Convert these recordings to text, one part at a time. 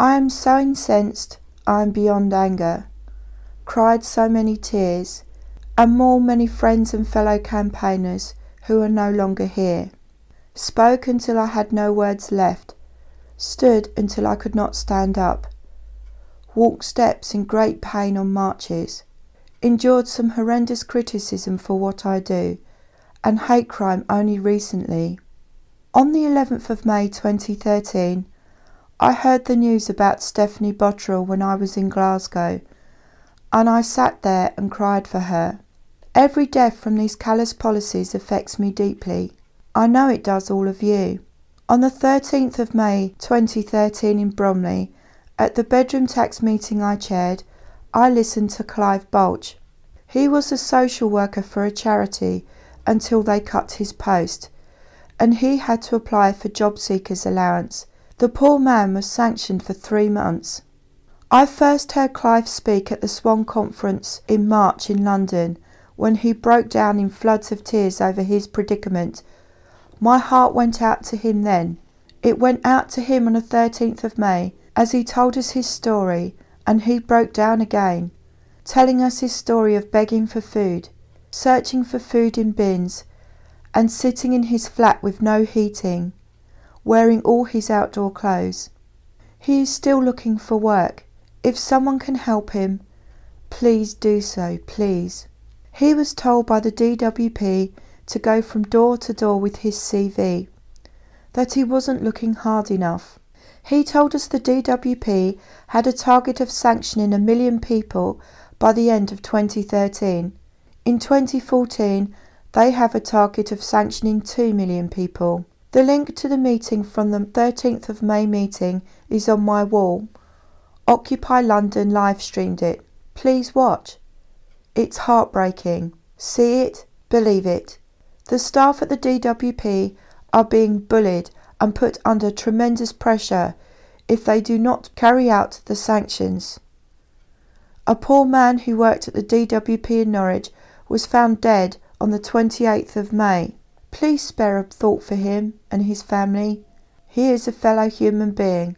I am so incensed, I am beyond anger. Cried so many tears, and more many friends and fellow campaigners who are no longer here. Spoke until I had no words left, stood until I could not stand up, walked steps in great pain on marches, endured some horrendous criticism for what I do, and hate crime only recently. On the 11th of May 2013, I heard the news about Stephanie Botterill when I was in Glasgow, and I sat there and cried for her. Every death from these callous policies affects me deeply. I know it does all of you. On the 13th of May 2013 in Bromley, at the bedroom tax meeting I chaired, I listened to Clive Balch. He was a social worker for a charity until they cut his post, and he had to apply for job seekers allowance. The poor man was sanctioned for 3 months. I first heard Clive speak at the Swan Conference in March in London, when he broke down in floods of tears over his predicament. My heart went out to him then. It went out to him on the 13th of May as he told us his story, and he broke down again, telling us his story of begging for food, searching for food in bins, and sitting in his flat with no heating, wearing all his outdoor clothes. He is still looking for work. If someone can help him, please do so, please. He was told by the D.W.P to go from door to door with his CV, that he wasn't looking hard enough. He told us the D.W.P had a target of sanctioning 1 million people by the end of 2013. In 2014, they have a target of sanctioning 2 million people. The link to the meeting from the 13th of May meeting is on my wall. Occupy London live streamed it. Please watch. It's heartbreaking. See it, believe it. The staff at the D.W.P are being bullied and put under tremendous pressure if they do not carry out the sanctions. A poor man who worked at the D.W.P in Norwich was found dead on the 28th of May. Please spare a thought for him and his family. He is a fellow human being.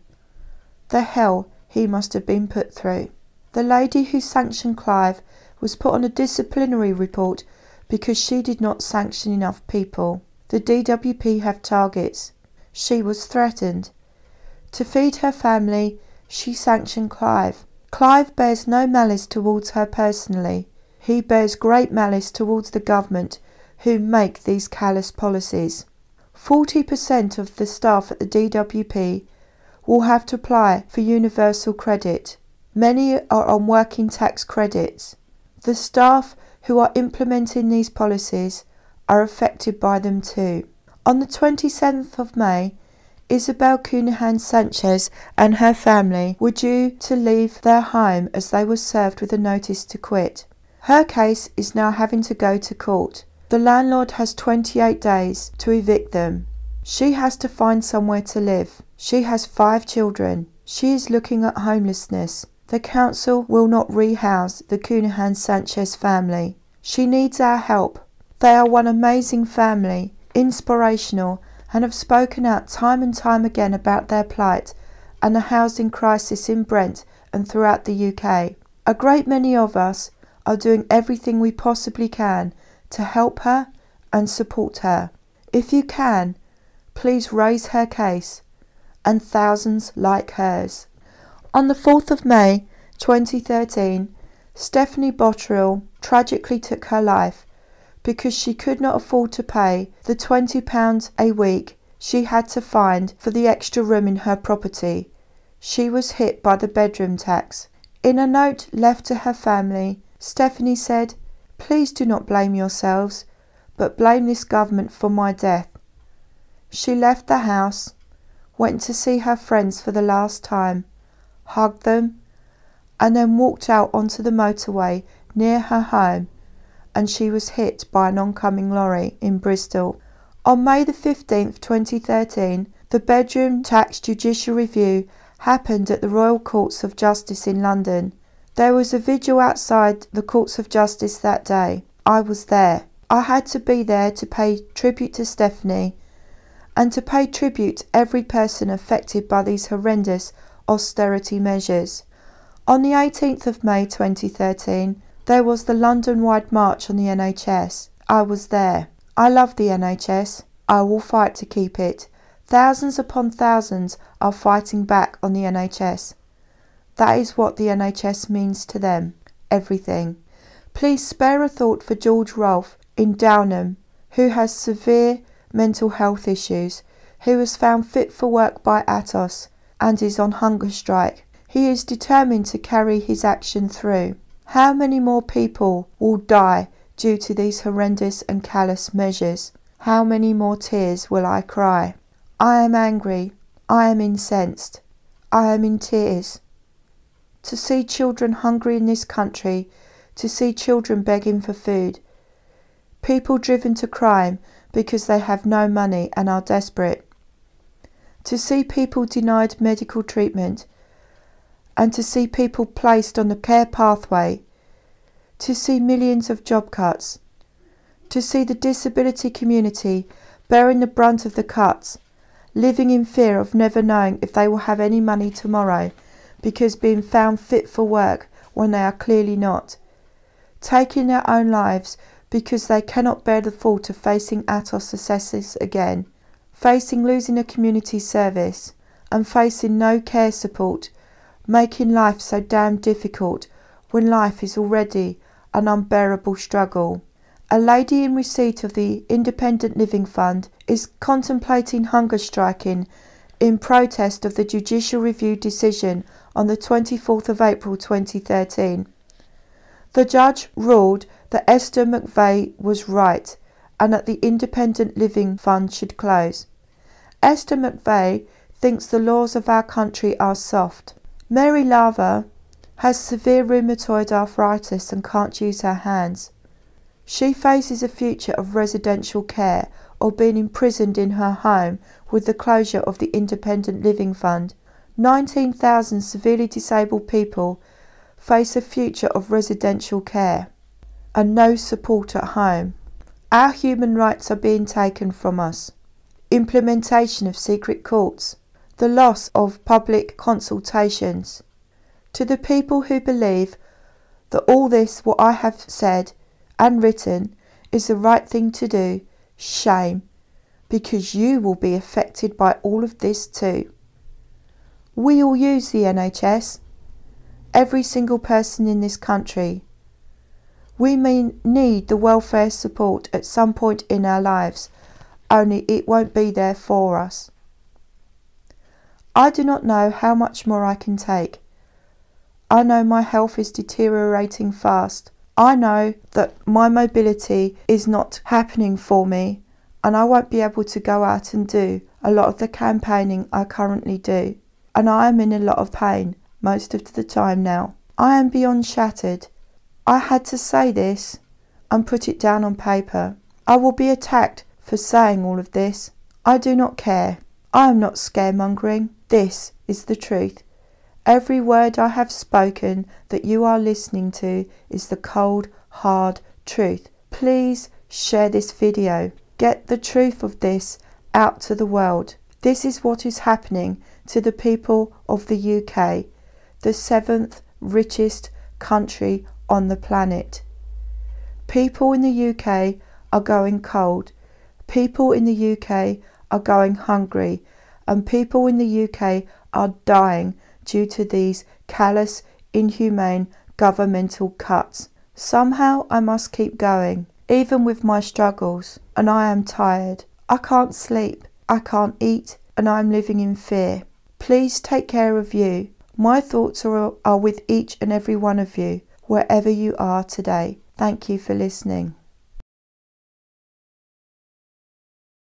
The hell he must have been put through. The lady who sanctioned Clive was put on a disciplinary report because she did not sanction enough people. The D.W.P have targets. She was threatened. To feed her family, she sanctioned Clive. Clive bears no malice towards her personally. He bears great malice towards the government who make these callous policies. 40% of the staff at the D.W.P will have to apply for universal credit. Many are on working tax credits. The staff who are implementing these policies are affected by them too. On the 27th of May, Isabel Cunahan Sanchez and her family were due to leave their home as they were served with a notice to quit. Her case is now having to go to court. The landlord has 28 days to evict them. She has to find somewhere to live. She has 5 children. She is looking at homelessness. The council will not rehouse the Cunahan Sanchez family. She needs our help. They are one amazing family, inspirational, and have spoken out time and time again about their plight and the housing crisis in Brent and throughout the UK. A great many of us are doing everything we possibly can to help her and support her. If you can, please raise her case, and thousands like hers. On the 4th of May 2013, Stephanie Botterill tragically took her life because she could not afford to pay the £20 a week she had to find for the extra room in her property. She was hit by the bedroom tax. In a note left to her family, Stephanie said, "Please do not blame yourselves, but blame this government for my death." She left the house, went to see her friends for the last time, hugged them, and then walked out onto the motorway near her home, and she was hit by an oncoming lorry in Bristol. On May the 15th, 2013, the bedroom tax judicial review happened at the Royal Courts of Justice in London. There was a vigil outside the Courts of Justice that day. I was there. I had to be there to pay tribute to Stephanie and to pay tribute to every person affected by these horrendous, austerity measures. On the 18th of May 2013, there was the London-wide march on the NHS. I was there. I love the NHS. I will fight to keep it. Thousands upon thousands are fighting back on the NHS. That is what the NHS means to them. Everything. Please spare a thought for George Rolfe in Downham, who has severe mental health issues, who was found fit for work by Atos and is on hunger strike. He is determined to carry his action through. How many more people will die due to these horrendous and callous measures? How many more tears will I cry? I am angry. I am incensed. I am in tears. To see children hungry in this country, to see children begging for food, people driven to crime because they have no money and are desperate, to see people denied medical treatment, and to see people placed on the care pathway, to see millions of job cuts, to see the disability community bearing the brunt of the cuts, living in fear of never knowing if they will have any money tomorrow because being found fit for work when they are clearly not, taking their own lives because they cannot bear the thought of facing Atos assessors again, facing losing a community service, and facing no care support, making life so damn difficult when life is already an unbearable struggle. A lady in receipt of the Independent Living Fund is contemplating hunger striking in protest of the judicial review decision on the 24th of April 2013. The judge ruled that Esther McVeigh was right and that the Independent Living Fund should close. Esther McVeigh thinks the laws of our country are soft. Mary Lava has severe rheumatoid arthritis and can't use her hands. She faces a future of residential care or being imprisoned in her home with the closure of the Independent Living Fund. 19,000 severely disabled people face a future of residential care and no support at home. Our human rights are being taken from us. Implementation of secret courts. The loss of public consultations. To the people who believe that all this, what I have said and written, is the right thing to do, shame, because you will be affected by all of this too. We all use the NHS. Every single person in this country. We may need the welfare support at some point in our lives, only it won't be there for us. I do not know how much more I can take. I know my health is deteriorating fast. I know that my mobility is not happening for me, and I won't be able to go out and do a lot of the campaigning I currently do. And I am in a lot of pain most of the time now. I am beyond shattered. I had to say this and put it down on paper. I will be attacked for saying all of this. I do not care. I am not scaremongering. This is the truth. Every word I have spoken that you are listening to is the cold, hard truth. Please share this video. Get the truth of this out to the world. This is what is happening to the people of the UK, the 7th richest country on the planet. People in the UK are going cold. People in the UK are going hungry. And people in the UK are dying due to these callous, inhumane governmental cuts. Somehow I must keep going, even with my struggles, and I am tired. I can't sleep, I can't eat, and I am living in fear. Please take care of you. My thoughts are with each and every one of you, wherever you are today. Thank you for listening.